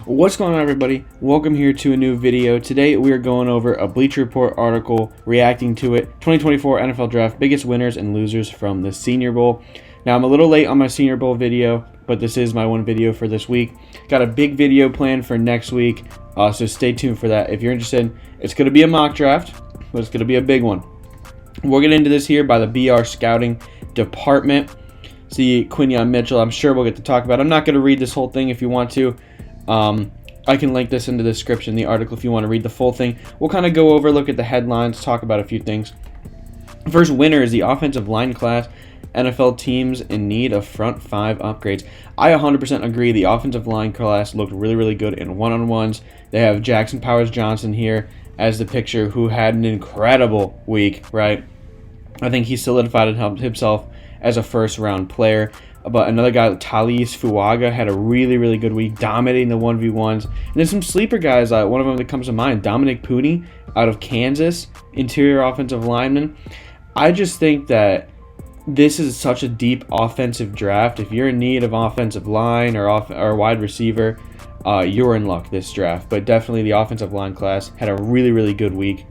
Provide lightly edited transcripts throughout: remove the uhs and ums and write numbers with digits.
What's going on, everybody? Welcome here to a new video. Today we are going over a Bleacher Report article reacting to it. 2024 NFL Draft, biggest winners and losers from the Senior Bowl. Now I'm a little late on my Senior Bowl video, but this is my one video for this week. Got a big video planned for next week, so stay tuned for that. If you're interested, it's going to be a mock draft, but it's going to be a big one. We'll get into this here by the BR Scouting Department. See Quinyon Mitchell, I'm sure we'll get to talk about. I'm not going to read this whole thing. If you want to, I can link this in the description, the article, if you want to read the full thing. We'll kind of go over, look at the headlines, talk about a few things. First winner is the offensive line class. NFL teams in need of front five upgrades. I 100% agree. The offensive line class looked really, really good in one-on-ones. They have Jackson Powers-Johnson here as the picture, who had an incredible week, right? I think he solidified himself as a first-round player. But another guy, Talis Fuaga, had a really, really good week, dominating the 1v1s. And then some sleeper guys, one of them that comes to mind, Dominic Pooney out of Kansas, interior offensive lineman. I just think that this is such a deep offensive draft. If you're in need of offensive line or wide receiver, you're in luck this draft. But definitely the offensive line class had a really, really good week.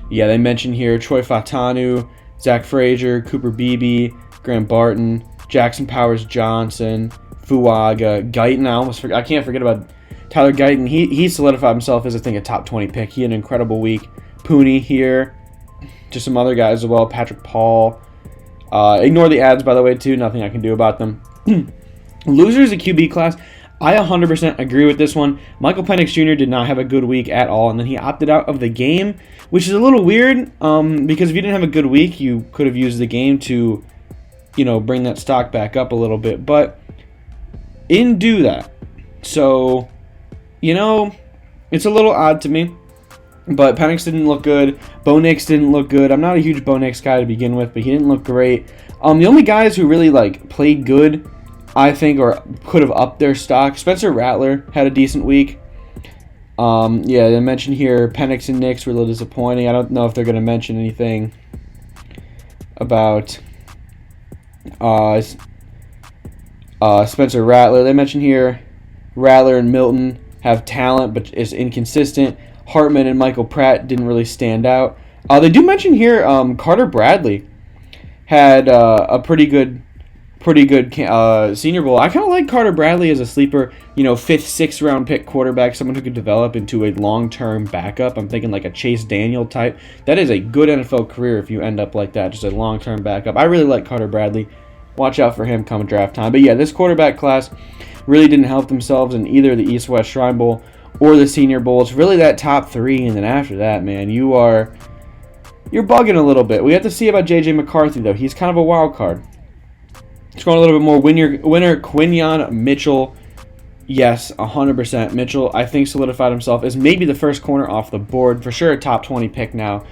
Yeah, they mentioned here Troy Fautanu, Zach Frazier, Cooper Beebe, Graham Barton, Jackson Powers-Johnson, Fuaga, Guyton. I can't forget about Tyler Guyton. He solidified himself as, I think, a top 20 pick. He had an incredible week. Pooney here. Just some other guys as well. Patrick Paul. Ignore the ads, by the way, too. Nothing I can do about them. Losers of QB class. I 100% agree with this one. Michael Penix Jr. did not have a good week at all, and then he opted out of the game, which is a little weird because if you didn't have a good week, you could have used the game to, bring that stock back up a little bit, but didn't do that. So, it's a little odd to me. But Penix didn't look good. Bo Nix didn't look good. I'm not a huge Bo Nix guy to begin with, but he didn't look great. The only guys who really played good, I think, or could have upped their stock, Spencer Rattler had a decent week. Yeah, they mentioned here Penix and Nix were a little disappointing. I don't know if they're going to mention anything about Spencer Rattler. They mentioned here Rattler and Milton have talent, but is inconsistent. Hartman and Michael Pratt didn't really stand out. They do mention here Carter Bradley had a pretty good Senior Bowl. I kind of like Carter Bradley as a sleeper, 5th, 6th round pick quarterback, someone who could develop into a long-term backup. I'm thinking like a Chase Daniel type. That is a good NFL career if you end up like that, just a long-term backup. I really like Carter Bradley. Watch out for him come draft time. But yeah, this quarterback class really didn't help themselves in either the East-West Shrine Bowl or the Senior Bowl. It's really that top three, and then after that, man, you're bugging a little bit. We have to see about J.J. McCarthy, though. He's kind of a wild card. Scrolling a little bit more, winner Quinyon Mitchell. Yes, 100%. Mitchell, I think, solidified himself as maybe the first corner off the board. For sure a top 20 pick now.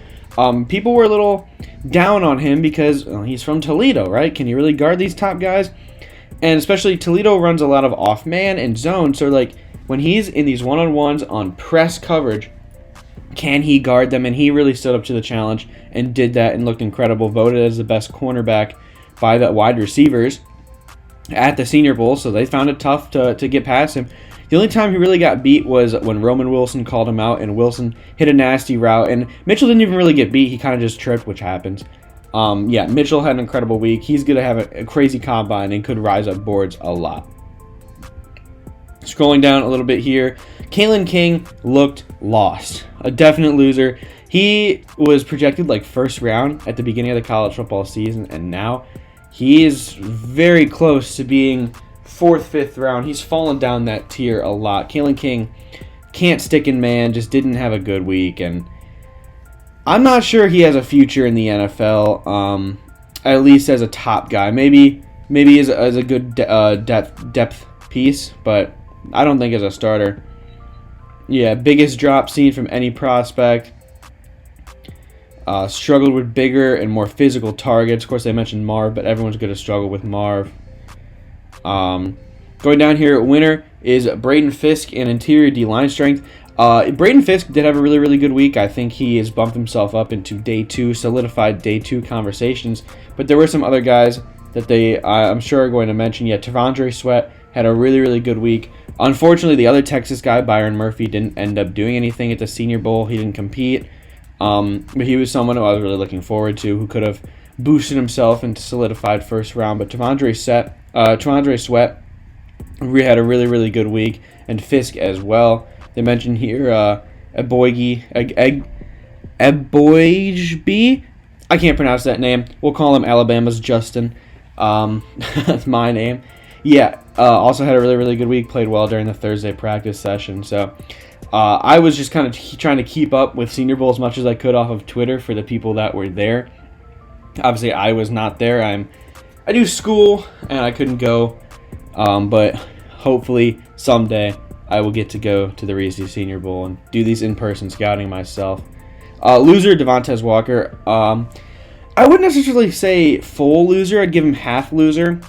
People were a little down on him because he's from Toledo, right? Can you really guard these top guys? And especially Toledo runs a lot of off-man and zone, so when he's in these one-on-ones on press coverage, can he guard them? And he really stood up to the challenge and did that and looked incredible. Voted as the best cornerback by the wide receivers at the Senior Bowl, so they found it tough to get past him. The only time he really got beat was when Roman Wilson called him out, and Wilson hit a nasty route, and Mitchell didn't even really get beat. He kind of just tripped, which happens. Yeah, Mitchell had an incredible week. He's going to have a crazy combine and could rise up boards a lot. Scrolling down a little bit here, Kalen King looked lost. A definite loser. He was projected first round at the beginning of the college football season, and now he is very close to being 4th, 5th round. He's fallen down that tier a lot. Kalen King can't stick in man, just didn't have a good week, and I'm not sure he has a future in the NFL, at least as a top guy. Maybe as a good depth piece, but I don't think as a starter. Yeah, biggest drop seen from any prospect. Struggled with bigger and more physical targets. Of course, they mentioned Marv, but everyone's going to struggle with Marv. Going down here, winner is Braden Fisk in interior D-line strength. Braden Fisk did have a really, really good week. I think he has bumped himself up into day 2, solidified day 2 conversations. But there were some other guys that I'm sure are going to mention. Yeah, Tavondre Sweat had a really, really good week. Unfortunately, the other Texas guy, Byron Murphy, didn't end up doing anything at the Senior Bowl. He didn't compete. But he was someone who I was really looking forward to, who could have boosted himself into solidified first round. But T'Vondre Sweat had a really, really good week, and Fisk as well. They mentioned here Eboigbe. I can't pronounce that name. We'll call him Alabama's Justin. That's my name. Yeah, also had a really, really good week. Played well during the Thursday practice session. So I was just kind of trying to keep up with Senior Bowl as much as I could off of Twitter for the people that were there. Obviously, I was not there. I do school, and I couldn't go. But hopefully someday I will get to go to the Reese Senior Bowl and do these in-person scouting myself. Loser, Devontae Walker. I wouldn't necessarily say full loser. I'd give him half loser.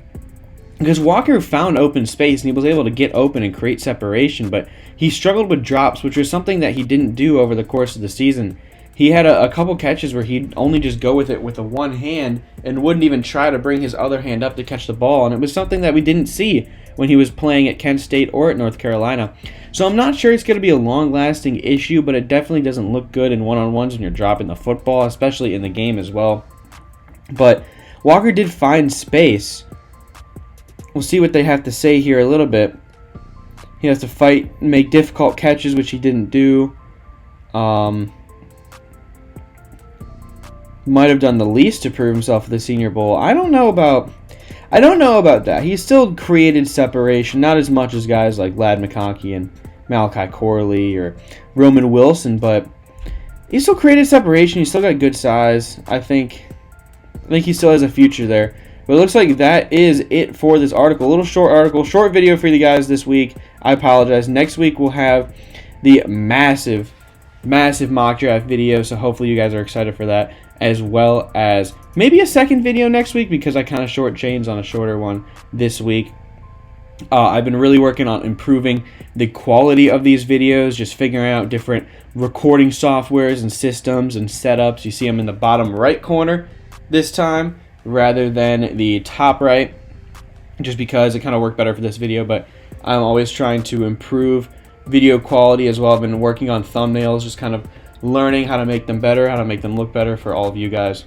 Because Walker found open space and he was able to get open and create separation, but he struggled with drops, which was something that he didn't do over the course of the season. He had a couple catches where he'd only just go with it with the one hand and wouldn't even try to bring his other hand up to catch the ball, and it was something that we didn't see when he was playing at Kent State or at North Carolina. So I'm not sure it's going to be a long-lasting issue, but it definitely doesn't look good in one-on-ones when you're dropping the football, especially in the game as well. But Walker did find space. We'll see what they have to say here a little bit. He has to fight, make difficult catches, which he didn't do. Might have done the least to prove himself at the Senior Bowl. I don't know about that. He still created separation, not as much as guys like Ladd McConkey and Malachi Corley or Roman Wilson, but he still created separation. He still got good size. I think he still has a future there. But it looks like that is it for this article. A little short article, short video for you guys this week. I apologize. Next week we'll have the massive mock draft video, so hopefully you guys are excited for that, as well as maybe a second video next week because I kind of shortchanged on a shorter one this week. I've been really working on improving the quality of these videos, just figuring out different recording softwares and systems and setups. You see them in the bottom right corner this time rather than the top right, just because it kind of worked better for this video, but I'm always trying to improve video quality as well. I've been working on thumbnails, just kind of learning how to make them better, how to make them look better for all of you guys.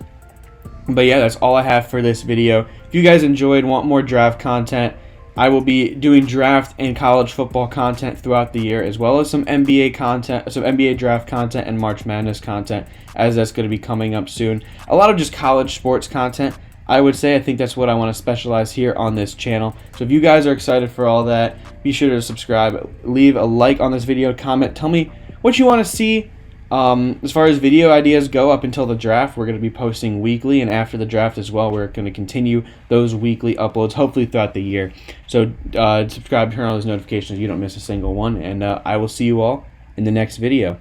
But yeah, that's all I have for this video. If you guys enjoyed, want more draft content, I will be doing draft and college football content throughout the year, as well as some NBA content, some NBA draft content and March Madness content, as that's going to be coming up soon. A lot of just college sports content, I would say. I think that's what I want to specialize here on this channel. So if you guys are excited for all that, be sure to subscribe, leave a like on this video, comment, tell me what you want to see. As far as video ideas go, up until the draft, we're going to be posting weekly, and after the draft as well, we're going to continue those weekly uploads, hopefully throughout the year. So subscribe, turn on those notifications so you don't miss a single one, and I will see you all in the next video.